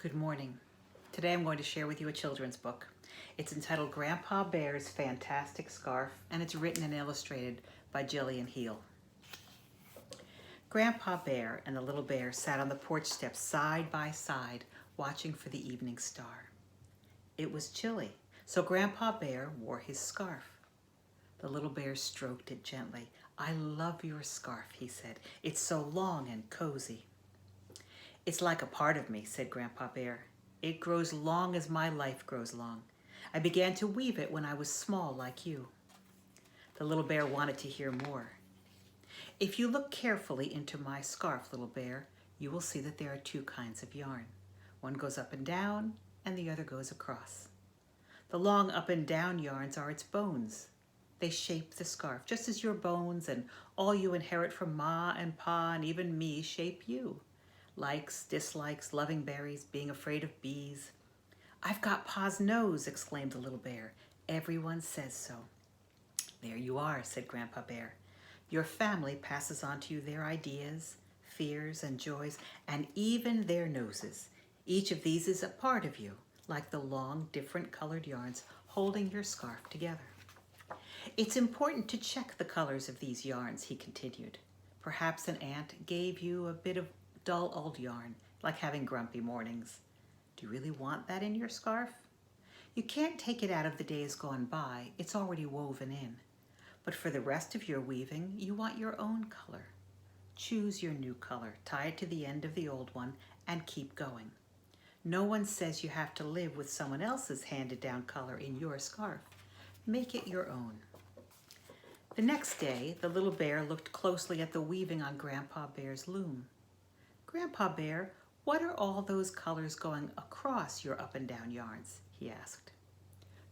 Good morning. Today I'm going to share with you a children's book. It's entitled Grandpa Bear's Fantastic Scarf, and it's written and illustrated by Jillian Heel. Grandpa Bear and the little bear sat on the porch steps side by side, watching for the evening star. It was chilly, so Grandpa Bear wore his scarf. The little bear stroked it gently. "I love your scarf," he said. "It's so long and cozy." "It's like a part of me," said Grandpa Bear. "It grows long as my life grows long. I began to weave it when I was small like you." The little bear wanted to hear more. "If you look carefully into my scarf, little bear, you will see that there are two kinds of yarn. One goes up and down, and the other goes across. The long up and down yarns are its bones. They shape the scarf, just as your bones and all you inherit from Ma and Pa and even me shape you. Likes, dislikes, loving berries, being afraid of bees." "I've got Pa's nose," exclaimed the little bear. "Everyone says so." "There you are," said Grandpa Bear. "Your family passes on to you their ideas, fears, and joys, and even their noses. Each of these is a part of you, like the long, different colored yarns holding your scarf together. It's important to check the colors of these yarns," he continued. "Perhaps an aunt gave you a bit of dull old yarn, like having grumpy mornings. Do you really want that in your scarf? You can't take it out of the days gone by. It's already woven in. But for the rest of your weaving, you want your own color. Choose your new color, tie it to the end of the old one, and keep going. No one says you have to live with someone else's handed-down color in your scarf. Make it your own." The next day, the little bear looked closely at the weaving on Grandpa Bear's loom. "Grandpa Bear, what are all those colors going across your up and down yarns?" he asked.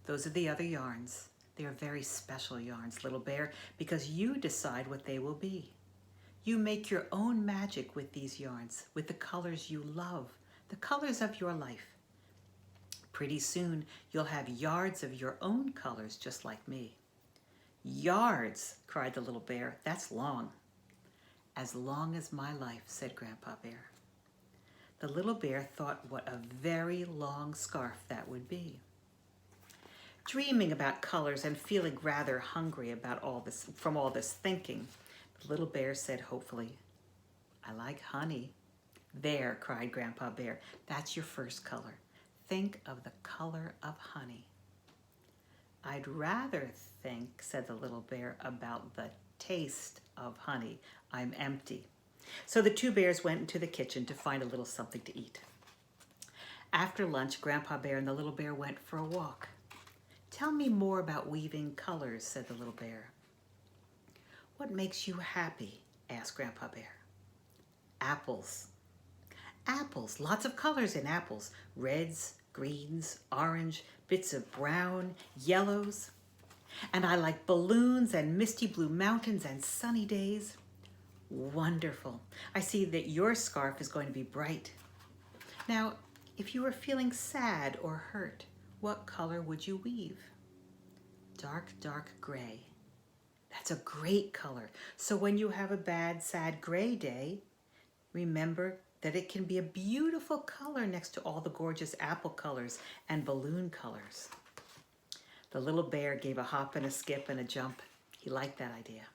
"Those are the other yarns. They are very special yarns, little bear, because you decide what they will be. You make your own magic with these yarns, with the colors you love, the colors of your life. Pretty soon, you'll have yards of your own colors, just like me." "Yards!" cried the little bear. "That's long." "As long as my life," said Grandpa Bear. The little bear thought what a very long scarf that would be. Dreaming about colors and feeling rather hungry about all this thinking, the little bear said hopefully, "I like honey." "There," cried Grandpa Bear. "That's your first color. Think of the color of honey." "I'd rather think," said the little bear, "about the taste of honey. I'm empty." So the two bears went into the kitchen to find a little something to eat. After lunch, Grandpa Bear and the little bear went for a walk. "Tell me more about weaving colors," said the little bear. "What makes you happy?" asked Grandpa Bear. "Apples." "Apples, lots of colors in apples. Reds, greens, orange, bits of brown, yellows. And I like balloons and misty blue mountains and sunny days." "Wonderful. I see that your scarf is going to be bright. Now, if you were feeling sad or hurt, what color would you weave?" "Dark, dark gray." "That's a great color. So when you have a bad, sad gray day, remember that it can be a beautiful color next to all the gorgeous apple colors and balloon colors." The little bear gave a hop and a skip and a jump. He liked that idea.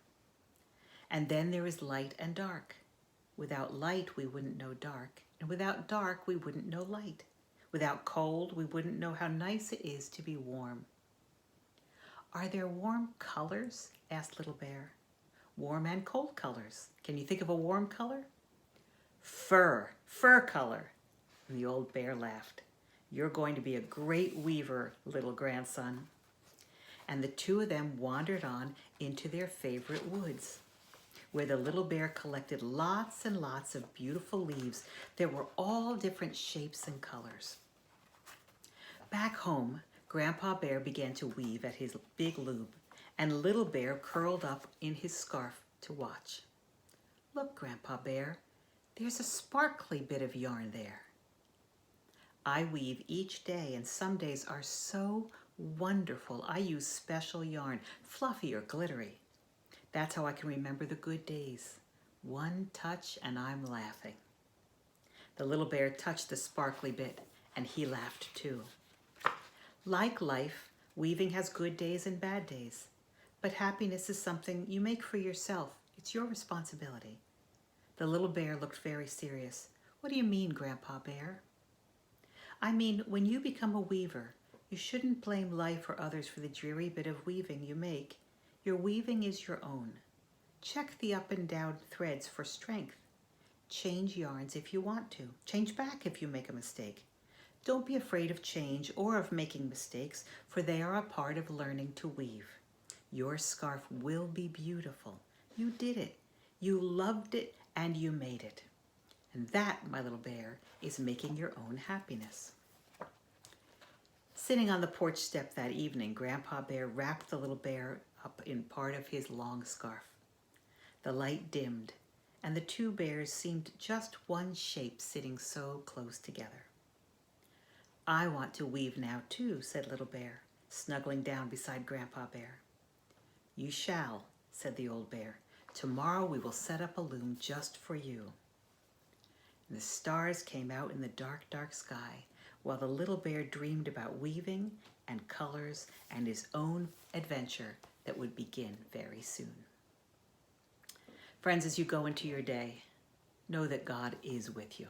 "And then there is light and dark. Without light, we wouldn't know dark. And without dark, we wouldn't know light. Without cold, we wouldn't know how nice it is to be warm." "Are there warm colors?" asked Little Bear. "Warm and cold colors. Can you think of a warm color?" Fur color." And the old bear laughed. "You're going to be a great weaver, little grandson." And the two of them wandered on into their favorite woods, where the little bear collected lots and lots of beautiful leaves that were all different shapes and colors. Back home, Grandpa Bear began to weave at his big loom, and Little Bear curled up in his scarf to watch. "Look, Grandpa Bear, there's a sparkly bit of yarn there." "I weave each day, and some days are so wonderful. I use special yarn, fluffy or glittery. That's how I can remember the good days. One touch and I'm laughing." The little bear touched the sparkly bit, and he laughed too. Like life, weaving has good days and bad days. But happiness is something you make for yourself. It's your responsibility. The little bear looked very serious. What do you mean, Grandpa Bear? I mean, when you become a weaver, you shouldn't blame life or others for the dreary bit of weaving you make. Your weaving is your own. Check the up and down threads for strength. Change yarns if you want to. Change back if you make a mistake. Don't be afraid of change or of making mistakes, for they are a part of learning to weave. Your scarf will be beautiful. You did it. You loved it and you made it. And that, my little bear, is making your own happiness. Sitting on the porch step that evening, Grandpa Bear wrapped the little bear up in part of his long scarf. The light dimmed, and the two bears seemed just one shape sitting so close together. I want to weave now too, said Little Bear, snuggling down beside Grandpa Bear. You shall, said the old bear. Tomorrow we will set up a loom just for you. And the stars came out in the dark, dark sky, while the little bear dreamed about weaving and colors and his own adventure that would begin very soon. Friends, as you go into your day, know that God is with you.